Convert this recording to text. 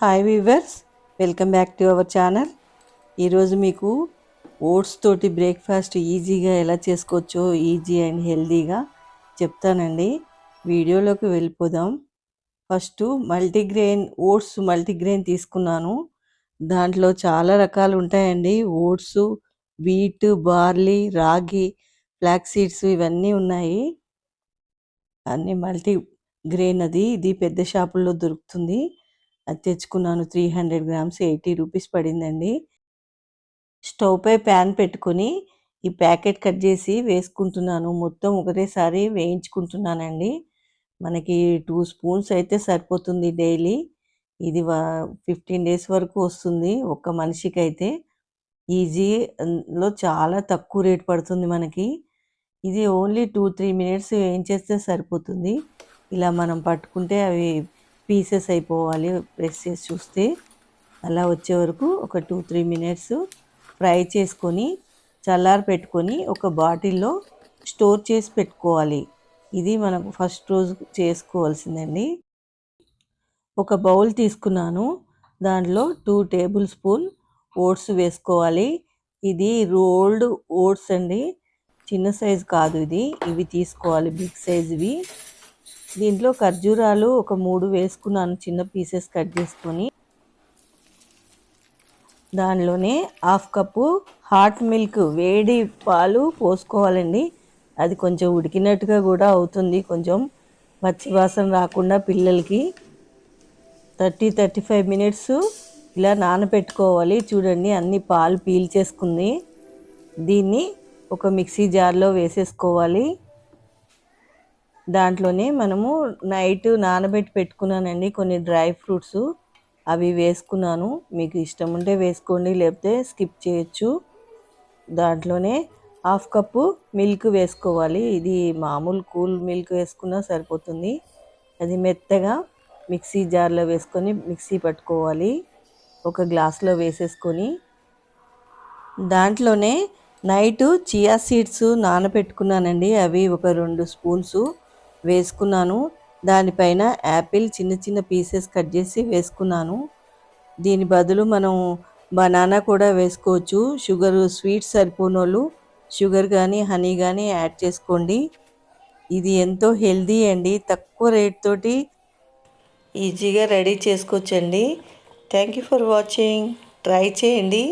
Hi weavers, welcome back to our channel. ఈరోజు మీకు oats తోటి బ్రేక్ఫాస్ట్ ఈజీగా ఎలా చేసుకోవచ్చో ఈజీ అండ్ హెల్తీగా చెప్తానండి. వీడియోలోకి వెళ్ళిపోదాం. ఫస్ట్ ఓట్స్ మల్టీగ్రెయిన్ తీసుకున్నాను. దాంట్లో చాలా రకాలు ఉంటాయండి. ఓట్స్, వీట్, బార్లీ, రాగి, ఫ్లాక్ సీడ్స్ ఇవన్నీ ఉన్నాయి. అన్నీ మల్టీగ్రెయిన్. ఇది పెద్ద షాపుల్లో దొరుకుతుంది. అది తెచ్చుకున్నాను. 300 గ్రామ్స్ 80 రూపీస్ పడిందండి. స్టవ్ పై ప్యాన్ పెట్టుకొని ఈ ప్యాకెట్ కట్ చేసి వేసుకుంటున్నాను. మొత్తం ఒకటేసారి వేయించుకుంటున్నానండి. మనకి 2 స్పూన్స్ అయితే సరిపోతుంది డైలీ. ఇది 15 డేస్ వరకు వస్తుంది ఒక్క మనిషికి అయితే. ఈజీలో చాలా తక్కువ రేట్ పడుతుంది మనకి. ఇది ఓన్లీ 2-3 మినిట్స్ వేయించేస్తే సరిపోతుంది. ఇలా మనం పట్టుకుంటే అవి పీసెస్ అయిపోవాలి. ప్రెస్ చేసి చూస్తే అలా వచ్చే వరకు ఒక 2-3 మినిట్స్ ఫ్రై చేసుకొని చల్లారి పెట్టుకొని ఒక బాటిల్లో స్టోర్ చేసి పెట్టుకోవాలి. ఇది మనకు ఫస్ట్ రోజు చేసుకోవాల్సిందండి. ఒక బౌల్ తీసుకున్నాను. దాంట్లో 2 టేబుల్ స్పూన్ ఓట్స్ వేసుకోవాలి. ఇది రోల్డ్ ఓట్స్ అండి, చిన్న సైజు కాదు ఇది. ఇవి తీసుకోవాలి, బిగ్ సైజువి. దీంట్లో ఖర్జూరాలు ఒక 3 వేసుకున్నాను, చిన్న పీసెస్ కట్ చేసుకొని. దానిలోనే 1/2 కప్పు హాట్ మిల్క్, వేడి పాలు పోసుకోవాలండి. అది కొంచెం ఉడికినట్టుగా కూడా అవుతుంది, కొంచెం పచ్చి వాసన రాకుండా పిల్లలకి. 30-35 మినిట్స్ ఇలా నానబెట్టుకోవాలి. చూడండి, అన్ని పాలు పీల్చేసుకుంది. దీన్ని ఒక మిక్సీ జార్లో వేసేసుకోవాలి. దాంట్లోనే మనము నైట్ నానబెట్టి పెట్టుకున్నానండి కొన్ని డ్రై ఫ్రూట్స్, అవి వేసుకున్నాను. మీకు ఇష్టం ఉంటే వేసుకోండి, లేకపోతే స్కిప్ చేయొచ్చు. దాంట్లోనే 1/2 కప్పు మిల్క్ వేసుకోవాలి. ఇది మామూలు కూల్ మిల్క్ వేసుకున్నా సరిపోతుంది. అది మెత్తగా మిక్సీ జార్లో వేసుకొని మిక్సీ పట్టుకోవాలి. ఒక గ్లాస్లో వేసేసుకొని దాంట్లోనే నైట్ చియా సీడ్స్ నానబెట్టుకున్నానండి. అవి ఒక 2 స్పూన్స్ వేసుకున్నాను. దానిపైన యాపిల్ చిన్న చిన్న పీసెస్ కట్ చేసి వేసుకున్నాను. దీని బదులు మనం బనానా కూడా వేసుకోవచ్చు. స్వీట్ సరిపోనోళ్ళు షుగర్ కానీ హనీ కానీ యాడ్ చేసుకోండి. ఇది ఎంతో హెల్దీ అండి, తక్కువ రేట్ తోటి ఈజీగా రెడీ చేసుకోవచ్చండి. Thank you for watching. Try చేయండి.